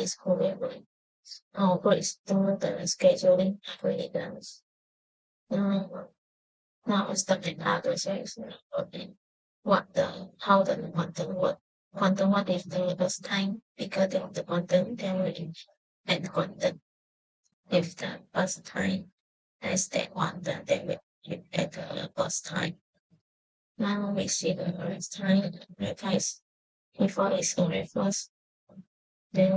is whoever operates through the scheduling algorithms. Now let's talk about the series how the quantum work. Quantum what if the bus time bigger than the quantum, then we add quantum. If the bus time less than one, then we add the bus time. Now we see the bus time replace before is reverse. Then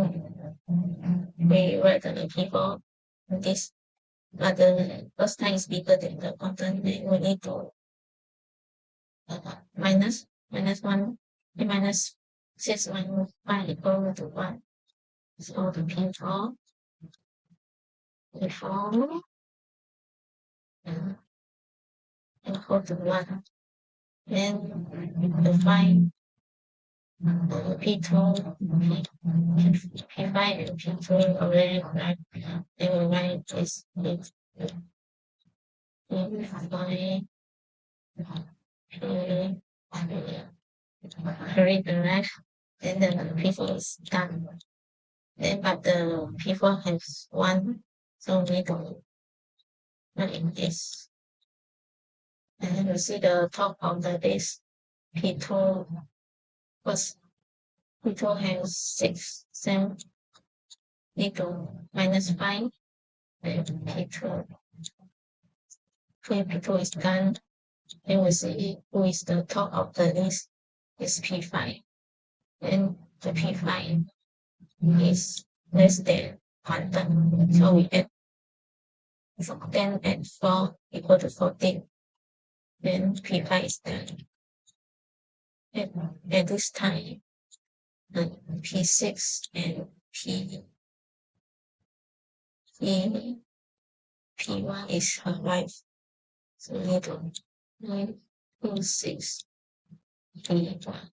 we write the before this, but the bus time is bigger than the quantum, then we need to minus 1 and minus 6 minus 5 equal to 1. So the before equal to 1. Then the 5 P2, P5 and P2 already correct. Then we write this P5 correct the rest. Then the P4 is done. Then but the P4 has 1, so we don't write this. And then you see the top of the list P2 was P2 has 6, 7, need to minus 5, and P2 P2 is done. Then we see who is the top of the list is P5. Then the P5 is less than quantum. So we add 10 and 4 equal to 14. Then P5 is done. At this time, P6 and P1 is arrived. So we need to 926 P1.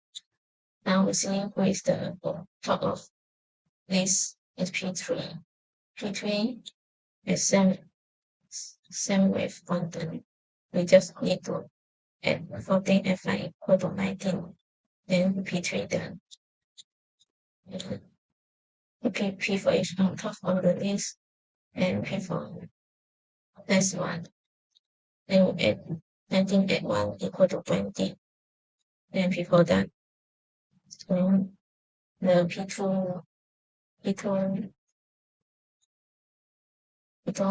Now we see who is the top of this is P3. P3 is same with quantum. We just need to add 14 and 5 equal to 19. Then P3 done. P4 is on top of the list, and P4 that's 1. Then we add 19 add 1 equal to 20. Then P4 done. So the P2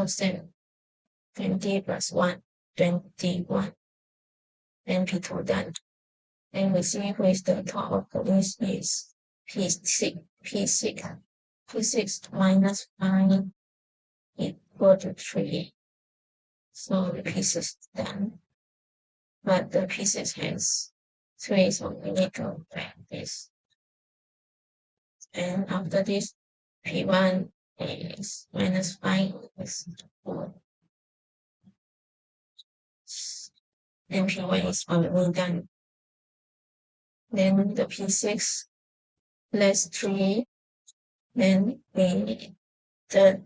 7, 20 plus 1, 21. Then P2 done. Then we see who is the top of the list is P6 minus 5 equal to 3. So the P6 done. But the P6 has 3, so we need to write this. And after this, P1 is minus 5 is 4. And P1 is already done. Then the P6 less 3, then we the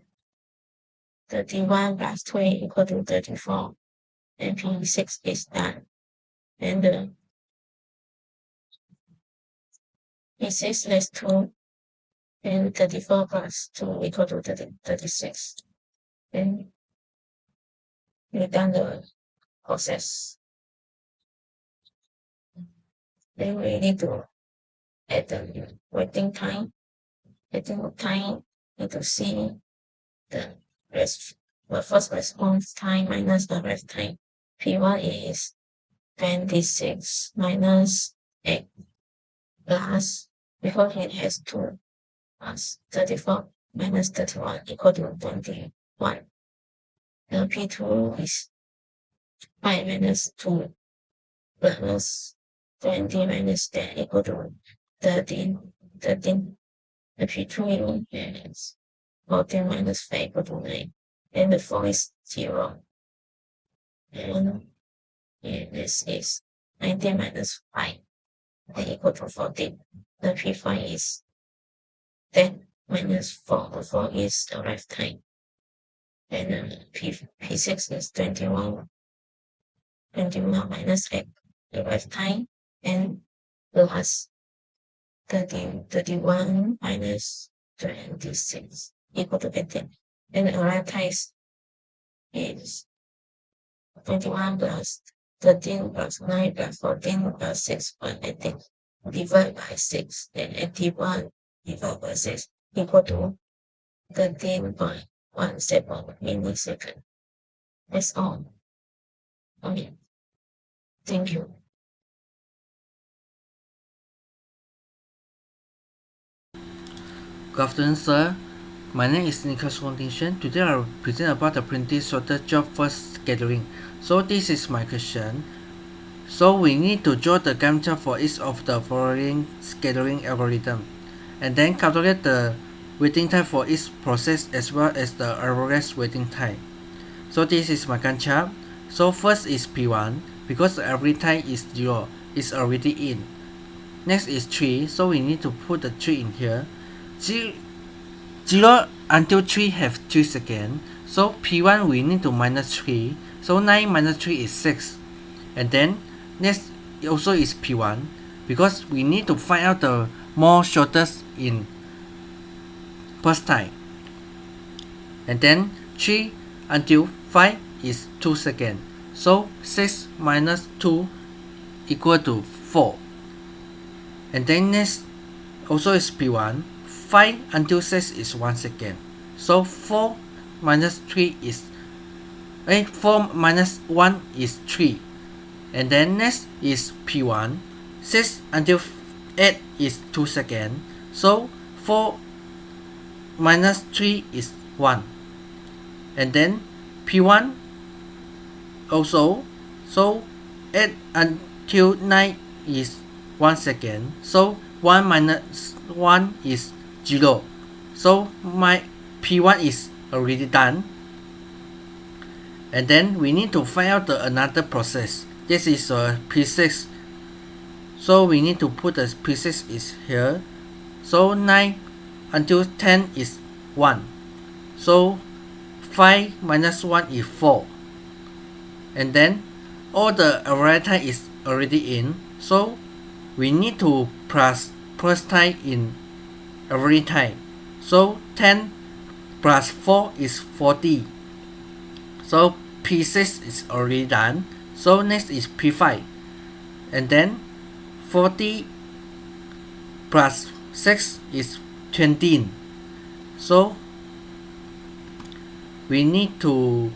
31 plus 20 equal to 34. And P6 is done. And the P6 less 2, and 34 plus 2 equal to 36. Then we done the process. Then we need to add the waiting time. Waiting time, need to see the first response time minus the rest time. P1 is 26 minus 8 plus, because it has 2 plus 34 minus 31 equal to 21. The P2 is 5 minus 2 plus 20 minus 10 equal to 13. The P2 is 14 minus 5 equal to 9. And the 4 is 0. And this is 19 minus 5 equal to 14. The P5 is 10 minus 4. The 4 is the right time. And P6 is 21 minus 8, the right time. And plus 31 minus 26 equal to 18. Then the arrival time is 21 plus 13 plus 9 plus 14 plus 6 plus 18 divided by 6. Then 81 divided by 6 equal to 13.17 milliseconds. That's all. Okay. Thank you. Good afternoon, sir. My name is Nicholas Wong Ting Xuan. Today I will present about the printing sorter job first scheduling. So this is my question. So we need to draw the Gantt chart for each of the following scheduling algorithm, and then calculate the waiting time for each process as well as the average waiting time. So this is my Gantt chart. So first is P1 because the average time is 0, it's already in. Next is 3, so we need to put the 3 in here. 0 until 3 have 3 seconds, so P1 we need to minus 3, so 9 minus 3 is 6. And then next also is P1 because we need to find out the more shortest in burst time. And then 3 until 5 is 2 seconds, so 6 minus 2 equal to 4. And then next also is P1, 5 until 6 is 1 second, so 4 minus 3 is 4 minus 1 is 3. And then next is P1, 6 until 8 is 2 seconds, so 4 minus 3 is 1. And then P1 also, so 8 until 9 is 1 second, so 1 minus 1 is 0. So my P1 is already done. And then we need to find out another process. This is P6. So we need to put the P6 is here. So 9 until 10 is 1. So 5 minus 1 is 4. And then all the average time is already in. So we need to plus first time in every time. So 10 plus 4 is 40. So P6 is already done. So next is P5. And then 40 plus 6 is 20. So we need to,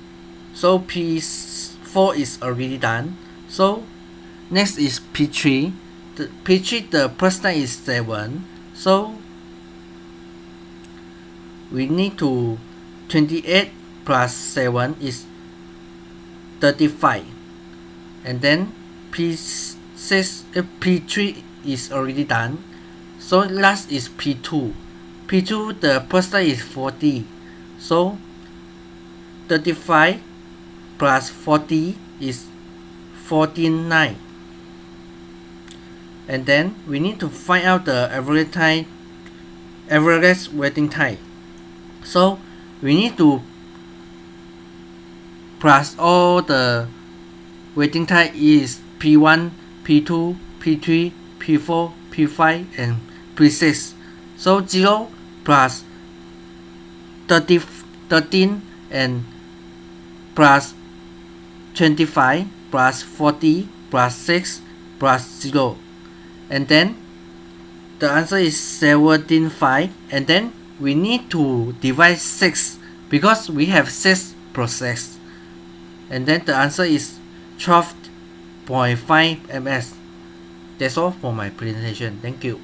so P4 is already done. So next is P3. The P3 the first time is 7. So we need to 28 plus 7 is 35. And then P3 is already done. So last is P2. P2 the first time is 40. So 35 plus 40 is 49. And then we need to find out the average waiting time. So we need to plus all the waiting time is P1, P2, P3, P4, P5 and P6. So 0 plus 13 and plus 25 plus 40 plus 6 plus 0. And then the answer is 17.5. And then we need to divide 6 because we have 6 process. And then the answer is 12.5 ms. That's all for my presentation. Thank you.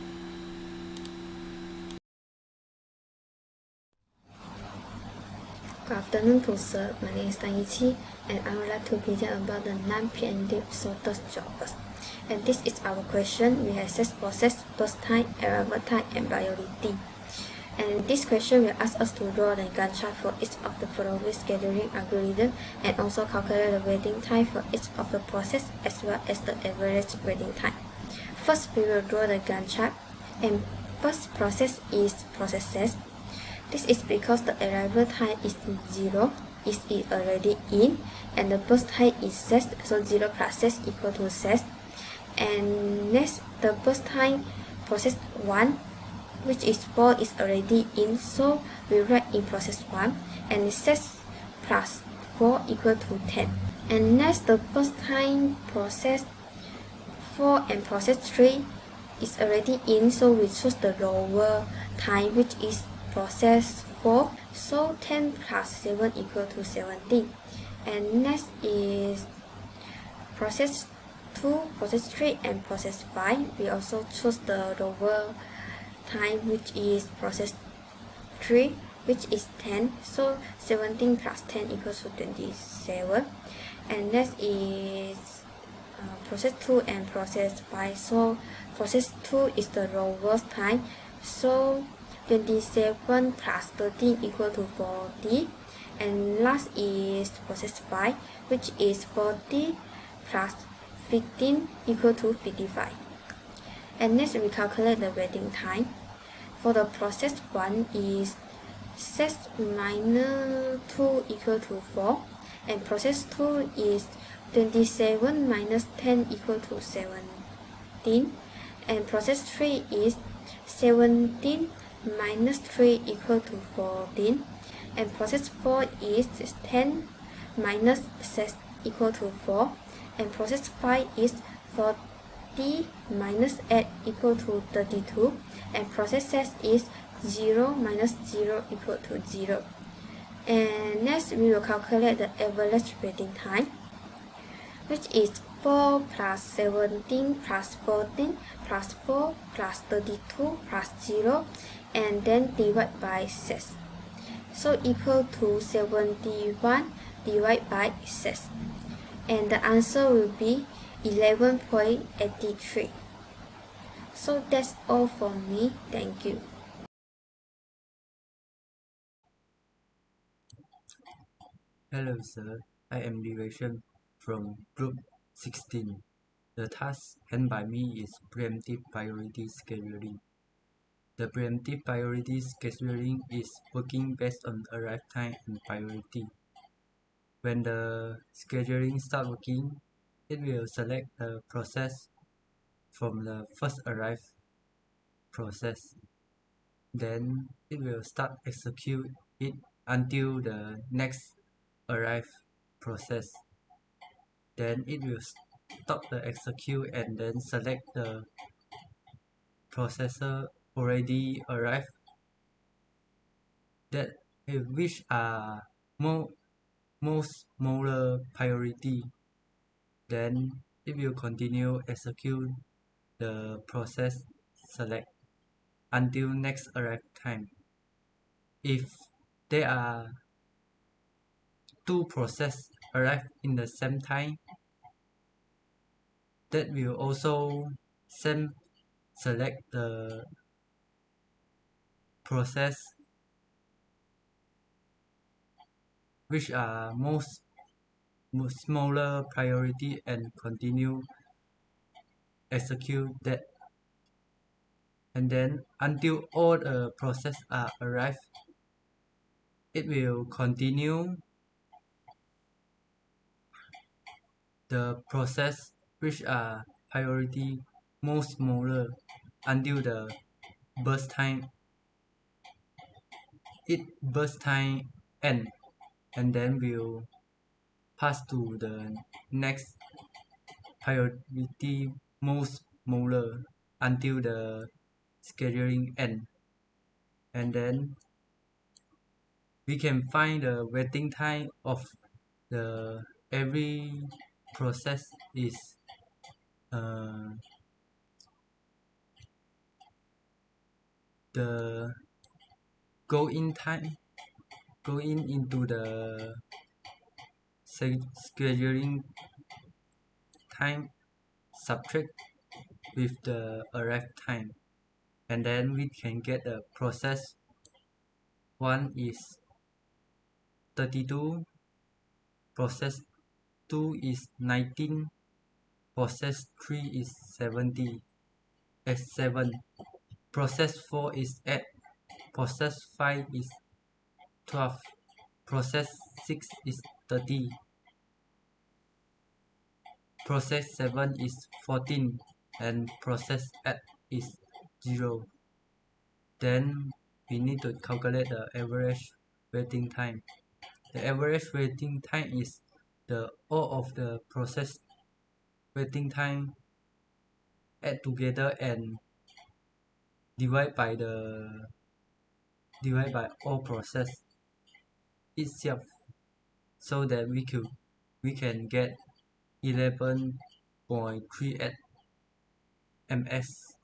Good afternoon to sir. My name is Tan Yiqi, and I would like to present about the non-preemptive sorters job first. And this is our question. We have 6 process, burst time, arrival time, and priority. And this question will ask us to draw the Gantt chart for each of the following scheduling algorithm and also calculate the waiting time for each of the process as well as the average waiting time. First, we will draw the Gantt chart, and first process is processes. This is because the arrival time is 0, is it already in, and the burst time is set, so 0 plus 6 equal to 6. And next, the burst time process 1 which is 4 is already in, so we write in process 1, and it says plus 4 equal to 10. And next, the first time process 4 and process 3 is already in, so we choose the lower time, which is process 4. So 10 plus 7 equal to 17. And next is process 2, process 3, and process 5. We also choose the lower time, which is process 3, which is 10. So 17 plus 10 equals to 27. And next is process 2 and process 5. So process 2 is the lowest time. So 27 plus 13 equal to 40. And last is process 5, which is 40 plus 15 equal to 55. And next we calculate the waiting time. For the process 1 is 6 minus 2 equal to 4, and process 2 is 27 minus 10 equal to 17, and process 3 is 17 minus 3 equal to 14, and process 4 is 10 minus 6 equal to 4, and process 5 is 40 minus 8 equal to 32, and process 6 is 0 minus 0 equal to 0. And next we will calculate the average waiting time, which is 4 plus 17 plus 14 plus 4 plus 32 plus 0, and then divide by 6. So equal to 71 divided by 6. And the answer will be 11.83. So that's all from me. Thank you. Hello sir, I am Direction from Group 16. The task handed by me is preemptive priority scheduling. The preemptive priority scheduling is working based on arrival time and priority. When the scheduling starts working, it will select the process from the first arrive process. Then it will start execute it until the next arrive process. Then it will stop the execute and then select the processor already arrived that which are most smaller priority. Then it will continue execute the process select until next arrive time. If there are two process arrive in the same time, that will also select the process which are most smaller priority and continue execute that, and then until all the process are arrived, it will continue the process which are priority most smaller until the burst time end, and then will pass to the next priority most smaller until the scheduling end. And then we can find the waiting time of the every process is the go in time, going into the scheduling time subtract with the arrive time, and then we can get the process 1 is 32, process 2 is 19, process 3 is 7, process 4 is 8, process 5 is 12, process 6 is 30, process 7 is 14, and process 8 is 0. Then we need to calculate the average waiting time. The average waiting time is the all of the process waiting time add together and divide by all process itself, so that we can get 11.38 ms.